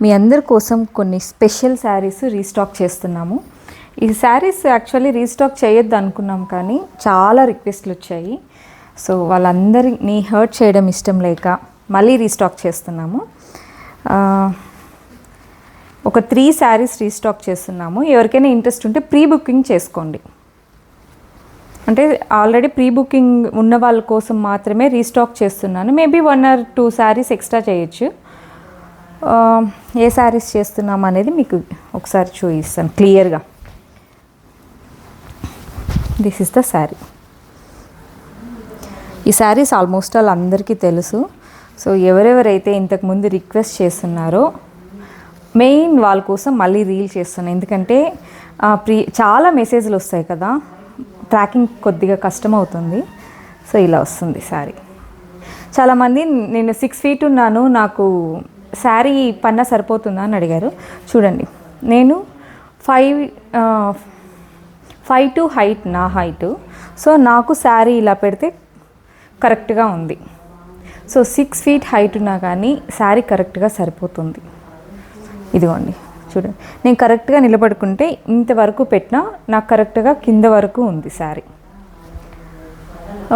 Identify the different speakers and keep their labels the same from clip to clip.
Speaker 1: మీ అందరి కోసం కొన్ని స్పెషల్ శారీస్ రీస్టాక్ చేస్తున్నాము. ఈ శారీస్ యాక్చువల్లీ రీస్టాక్ చేయొద్దు అనుకున్నాం, కానీ చాలా రిక్వెస్ట్లు వచ్చాయి. సో వాళ్ళందరినీ హర్ట్ చేయడం ఇష్టం లేక మళ్ళీ రీస్టాక్ చేస్తున్నాము. ఒక 3 శారీస్ రీస్టాక్ చేస్తున్నాము. ఎవరికైనా ఇంట్రెస్ట్ ఉంటే ప్రీ బుకింగ్ చేసుకోండి. అంటే ఆల్రెడీ ప్రీ బుకింగ్ ఉన్న వాళ్ళ కోసం మాత్రమే రీస్టాక్ చేస్తున్నాను. మేబీ 1 or 2 శారీస్ ఎక్స్ట్రా చేయొచ్చు. ఏ శారీస్ చేస్తున్నాం అనేది మీకు ఒకసారి చూపిస్తాను క్లియర్గా. This is the sari. ఈ శారీస్ ఆల్మోస్ట్ ఆల్ అందరికీ తెలుసు. సో ఎవరెవరైతే ఇంతకుముందు రిక్వెస్ట్ చేస్తున్నారో మెయిన్ వాళ్ళ కోసం మళ్ళీ రీల్ చేస్తున్నాను. ఎందుకంటే చాలా మెసేజ్లు వస్తాయి కదా, ట్రాకింగ్ కొద్దిగా కష్టమవుతుంది. సో ఇలా వస్తుంది శారీ. చాలామంది నేను 6 feet ఉన్నాను, నాకు శారీ పన్నా సరిపోతుందా అని అడిగారు. చూడండి, నేను 5'2" హైట్, నా హైటు. సో నాకు శారీ ఇలా పెడితే కరెక్ట్గా ఉంది. సో 6 feet హైట్ ఉన్నా కానీ శారీ కరెక్ట్గా సరిపోతుంది. ఇదిగోండి చూడండి, నేను కరెక్ట్గా నిలబడుకుంటే ఇంతవరకు పెట్టినా నాకు కరెక్ట్గా కింద వరకు ఉంది శారీ.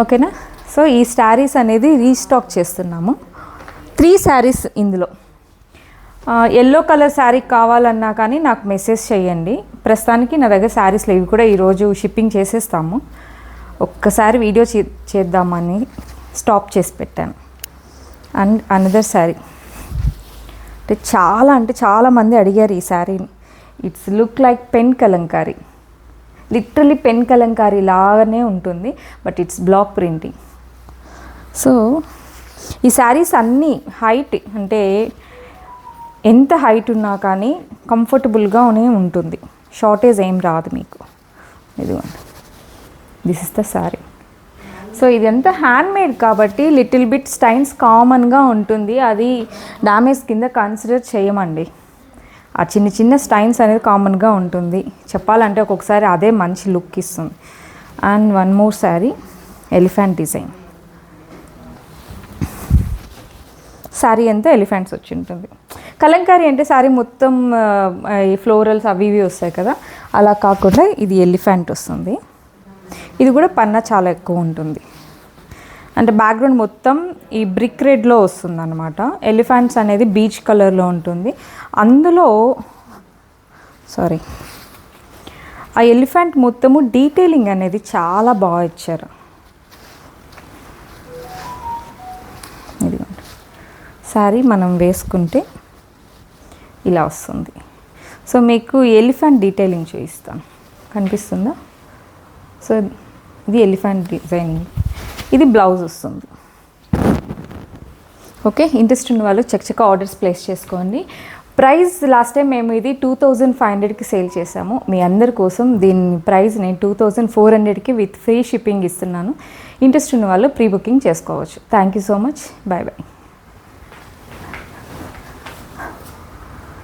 Speaker 1: ఓకేనా? సో ఈ శారీస్ అనేది రీస్టాక్ చేస్తున్నాము. 3 శారీస్ ఇందులో. ఎల్లో కలర్ శారీ కావాలన్నా కానీ నాకు మెసేజ్ చేయండి. ప్రస్తుతానికి నా దగ్గర శారీస్ లేవు, కూడా ఈరోజు షిప్పింగ్ చేసేస్తాము. ఒక్కసారి వీడియో చేద్దామని స్టాప్ చేసి పెట్టాను. అండ్ అనదర్ శారీ, అంటే చాలామంది అడిగారు ఈ శారీని. It's look like pen Kalamkari, literally pen Kalamkari లాగానే ఉంటుంది, but it's block printing. So ఈ శారీస్ అన్నీ హైట్, అంటే ఎంత హైట్ ఉన్నా కానీ కంఫర్టబుల్గానే ఉంటుంది, షార్టేజ్ ఏం రాదు మీకు. ఇదిగోండి, this is the sari. So ఇదంతా హ్యాండ్మేడ్ కాబట్టి లిటిల్ బిట్ స్టైన్స్ కామన్గా ఉంటుంది. అది డ్యామేజ్ కింద కన్సిడర్ చేయమండి. ఆ చిన్న చిన్న స్టైన్స్ అనేది కామన్గా ఉంటుంది. చెప్పాలంటే ఒక్కొక్కసారి అదే మంచి లుక్ ఇస్తుంది. And 1 more sari, elephant design. Sari అంతా ఎలిఫెంట్స్ వచ్చి ఉంటుంది. కలంకారీ అంటే శారీ మొత్తం ఈ ఫ్లోరల్స్ అవి ఇవి వస్తాయి కదా, అలా కాకుండా ఇది ఎలిఫెంట్ వస్తుంది. ఇది కూడా పన్నా చాలా ఎక్కువ ఉంటుంది. అంటే బ్యాక్గ్రౌండ్ మొత్తం ఈ బ్రిక్ రెడ్లో వస్తుంది అనమాట. ఎలిఫెంట్స్ అనేది బీచ్ కలర్లో ఉంటుంది. అందులో ఆ ఎలిఫెంట్ మొత్తము డీటెయిలింగ్ అనేది చాలా బాగా ఇచ్చారు. ఇదిగోండి, శారీ మనం వేసుకుంటే ఇలా వస్తుంది. సో మీకు ఎలిఫెంట్ డీటెయిలింగ్ చూపిస్తాను, కనిపిస్తుందా? సో ఇది ఎలిఫెంట్ డిజైనింగ్. ఇది బ్లౌజ్ వస్తుంది. ఓకే, ఇంట్రెస్ట్ ఉన్న వాళ్ళు చక్కగా ఆర్డర్స్ ప్లేస్ చేసుకోండి. ప్రైస్ లాస్ట్ టైం మేము ఇది 2500కి సేల్ చేసాము. మీ అందరి కోసం దీని ప్రైస్ నేను 2400కి విత్ ఫ్రీ షిప్పింగ్ ఇస్తున్నాను. ఇంట్రెస్ట్ ఉన్న వాళ్ళు ప్రీ బుకింగ్ చేసుకోవచ్చు. Thank you so much. Bye bye.